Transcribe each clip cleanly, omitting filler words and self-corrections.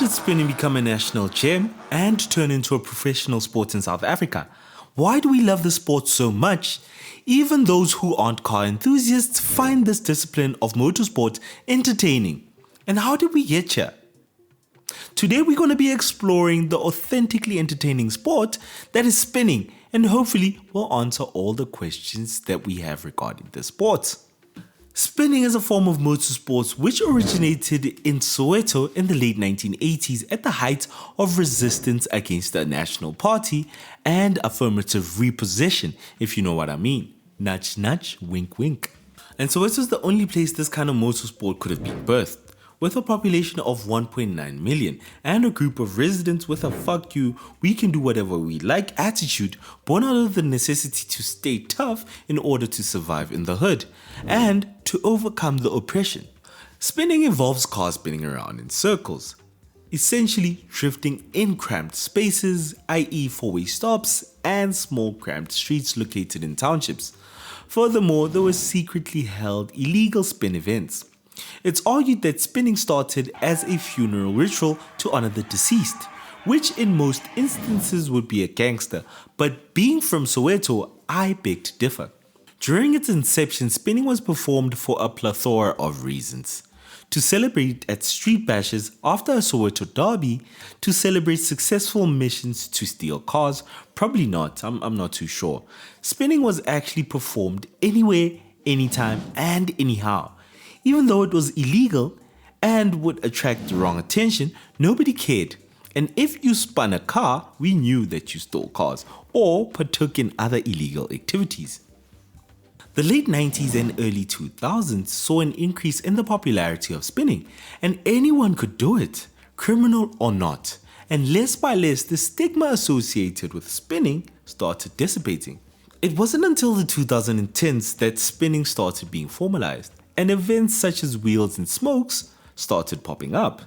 did spinning become a national gem and turn into a professional sport in South Africa? Why do we love the sport so much? Even those who aren't car enthusiasts find this discipline of motorsport entertaining. And how did we get here? Today we're going to be exploring the authentically entertaining sport that is spinning, and hopefully we'll answer all the questions that we have regarding the sport. Spinning is a form of motorsports which originated in Soweto in the late 1980s at the height of resistance against the National Party and affirmative repossession, if you know what I mean. Nudge nudge, wink wink. And Soweto is the only place this kind of motorsport could have been birthed. With a population of 1.9 million and a group of residents with a fuck you, we can do whatever we like attitude, born out of the necessity to stay tough in order to survive in the hood and to overcome the oppression. Spinning involves cars spinning around in circles, essentially drifting in cramped spaces, i.e. four-way stops and small cramped streets located in townships. Furthermore, there were secretly held illegal spin events. It's argued that spinning started as a funeral ritual to honor the deceased, which in most instances would be a gangster, but being from Soweto, I beg to differ. During its inception, spinning was performed for a plethora of reasons. To celebrate at street bashes after a Soweto derby, to celebrate successful missions to steal cars, probably not, I'm not too sure. Spinning was actually performed anywhere, anytime, and anyhow. Even though it was illegal and would attract the wrong attention, nobody cared. And if you spun a car, we knew that you stole cars or partook in other illegal activities. The late 90s and early 2000s saw an increase in the popularity of spinning, and anyone could do it, criminal or not. And less by less, the stigma associated with spinning started dissipating. It wasn't until the 2010s that spinning started being formalized, and events such as Wheels and Smokes started popping up.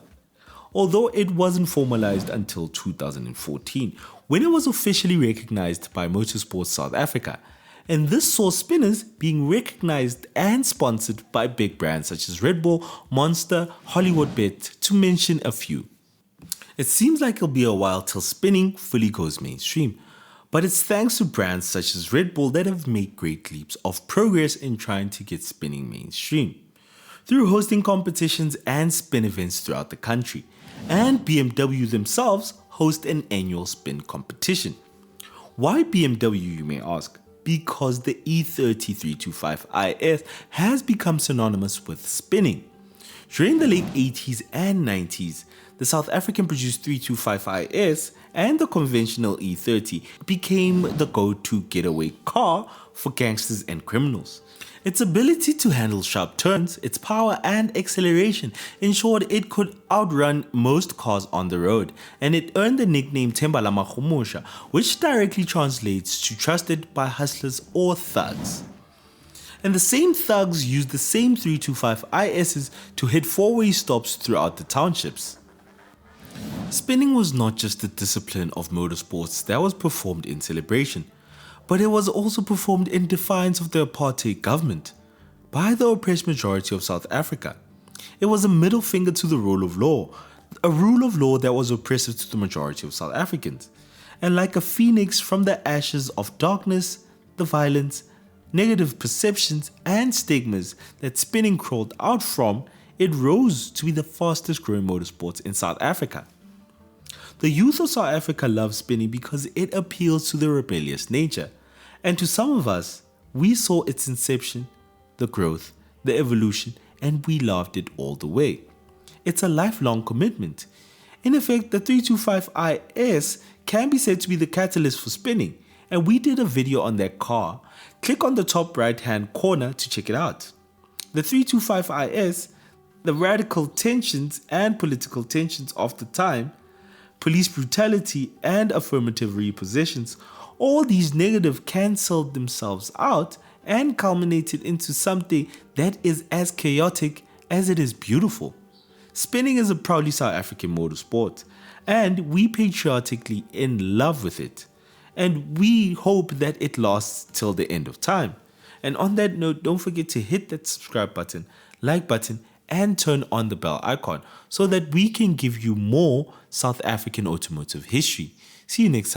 Although it wasn't formalized until 2014, when it was officially recognized by Motorsport South Africa, and this saw spinners being recognized and sponsored by big brands such as Red Bull, Monster, Hollywood Bet, to mention a few. It seems like it'll be a while till spinning fully goes mainstream, but it's thanks to brands such as Red Bull that have made great leaps of progress in trying to get spinning mainstream, through hosting competitions and spin events throughout the country, and BMW themselves host an annual spin competition. Why BMW, you may ask? Because the E30-325IS has become synonymous with spinning. During the late 80s and 90s, the South African produced 325IS and the conventional E30 became the go-to getaway car for gangsters and criminals. Its ability to handle sharp turns, its power and acceleration ensured it could outrun most cars on the road, and it earned the nickname Themba la Makhumosha, which directly translates to trusted by hustlers or thugs. And the same thugs used the same 325ISs to hit four-way stops throughout the townships. Spinning was not just a discipline of motorsports that was performed in celebration, but it was also performed in defiance of the apartheid government by the oppressed majority of South Africa. It was a middle finger to the rule of law, a rule of law that was oppressive to the majority of South Africans. And like a phoenix from the ashes of darkness, the violence, negative perceptions and stigmas that spinning crawled out from, it rose to be the fastest growing motorsport in South Africa. The youth of South Africa love spinning because it appeals to their rebellious nature. And to some of us, we saw its inception, the growth, the evolution, and we loved it all the way. It's a lifelong commitment. In effect, the 325IS can be said to be the catalyst for spinning, and we did a video on that car. Click on the top right hand corner to check it out. The 325IS, the radical tensions and political tensions of the time, police brutality and affirmative repossessions, all these negative cancelled themselves out and culminated into something that is as chaotic as it is beautiful. Spinning is a proudly South African motorsport, and we patriotically in love with it, and we hope that it lasts till the end of time. And on that note, don't forget to hit that subscribe button, like button, and turn on the bell icon so that we can give you more South African automotive history. See you next time.